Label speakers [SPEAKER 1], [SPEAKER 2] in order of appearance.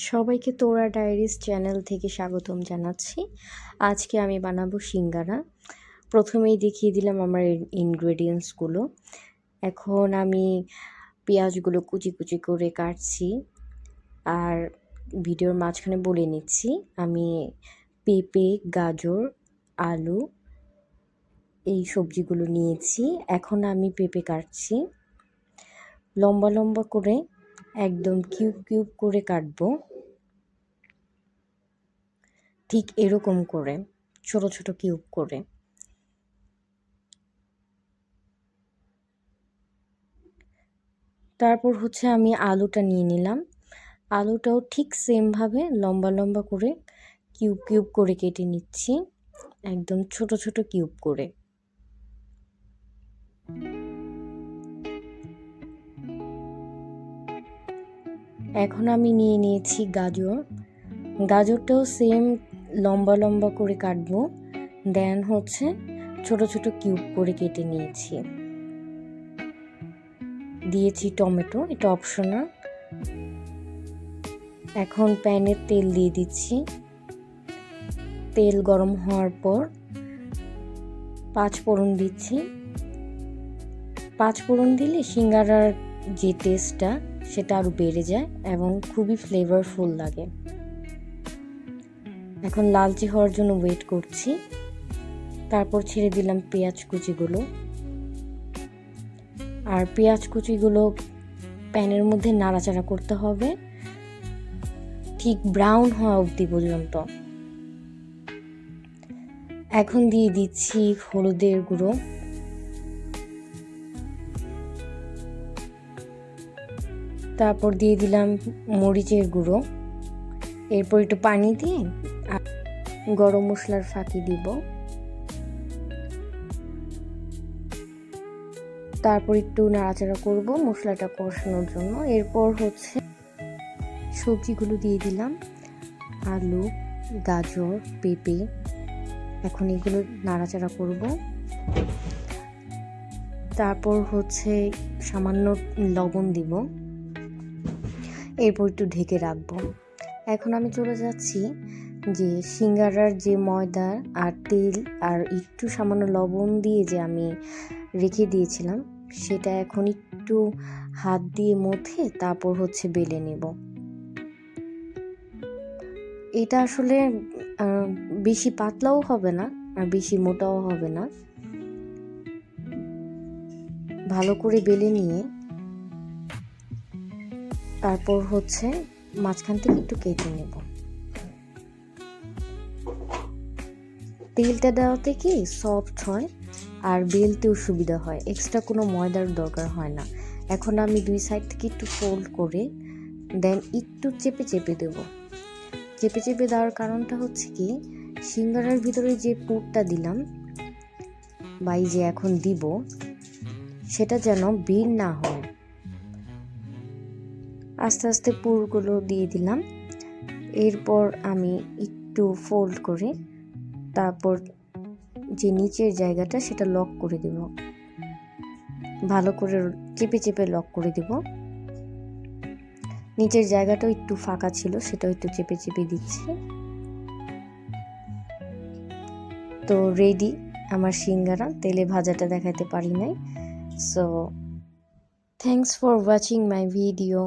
[SPEAKER 1] সবাইকে তোরা diaries channel থেকে স্বাগতম জানাচ্ছি। আজকে আমি বানাবো সিঙ্গারা। প্রথমেই দেখিয়ে দিলাম আমার ইনগ্রেডিয়েন্টসগুলো। এখন আমি পেঁয়াজগুলো কুচি কুচি করে কাটছি, আর ভিডিওর মাঝখানে বলে নিচ্ছি আমি পেঁপে, গাজর, আলু এই সবজিগুলো নিয়েছি। এখন আমি পেঁপে কাটছি, লম্বা লম্বা করে একদম কিউব কিউব করে কাটবো, ঠিক এরকম করে ছোট ছোট কিউব করে। তারপর আমি আলুটা নিয়ে নিলাম। আলুটাও ঠিক সেমভাবে লম্বা লম্বা করে কিউব কিউব করে কেটে নিচ্ছি, একদম ছোট ছোট কিউব করে। এখন আমি নিয়ে নিয়েছি গাজর। গাজরটাও সেম লম্বা লম্বা করে কাটবো, দেন ছোট ছোট কিউব করে কেটে নিয়েছি। দিয়েছি টমেটো, এটা অপশনাল। এখন প্যানে তেল দিয়ে দিচ্ছি। তেল গরম হওয়ার পর 5 ফোড়ন দিচ্ছি। 5 ফোড়ন দিলে সিঙ্গারার যে টেস্টটা সেটা আরও বেড়ে যায় এবং খুবই ফ্লেভারফুল লাগে। এখন লালচে হওয়ার জন্য ওয়েট করছি। তারপর ছেড়ে দিলাম পেঁয়াজ কুচিগুলো, আর পেঁয়াজ কুচিগুলো প্যানের মধ্যে নাড়াচাড়া করতে হবে ঠিক ব্রাউন হওয়া অবধি পর্যন্ত। এখন দিয়ে দিচ্ছি হলুদের গুঁড়ো, তারপর দিয়ে দিলাম মরিচের গুঁড়ো। এরপর একটু পানি দিয়ে গরম মশলার ফাঁকি দিব। তারপর একটু নাড়াচাড়া করব মশলাটা কষানোর জন্য। এরপর সবজিগুলো দিয়ে দিলাম, আলু, গাজর, পেঁপে। এখন এগুলো নাড়াচাড়া করব। তারপর সামান্য লবণ দিব, এরপর একটু ঢেকে রাখবো। এখন আমি চলে যাচ্ছি যে সিঙ্গারার যে ময়দা আর তেল আর একটু সামান্য লবণ দিয়ে যে আমি রেখে দিয়েছিলাম, সেটা এখন একটু হাত দিয়ে মথে তারপর বেলে নেব। এটা আসলে বেশি পাতলাও হবে না আর বেশি মোটাও হবে না। ভালো করে বেলে নিয়ে তারপর মাঝখান থেকে একটু কেটে নেব। তেলটা দেওয়াতে কি সফট হয় আর বেলতেও সুবিধা হয়, এক্সট্রা কোনো ময়দার দরকার হয় না। এখন আমি 2 সাইড থেকে একটু ফোল্ড করে দেন একটু চেপে চেপে দেব। চেপে চেপে দেওয়ার কারণটা কি, সিঙ্গারার ভিতরে যে পুরটা দিলাম বা যে এখন দিব, সেটা যেন বের না হয়। আস্তে আস্তে পুরগুলো দিয়ে দিলাম। এরপর আমি একটু ফোল্ড করে তারপর যে নিচের জায়গাটা সেটা লক করে দেব, ভালো করে চেপে চেপে লক করে দেব। নিচের জায়গাটাও একটু ফাঁকা ছিল, সেটাও একটু চেপে চেপে দিচ্ছি। তো রেডি আমার সিঙ্গারা। তেলে ভাজাটা দেখাতে পারি নাই। So thanks for watching my video.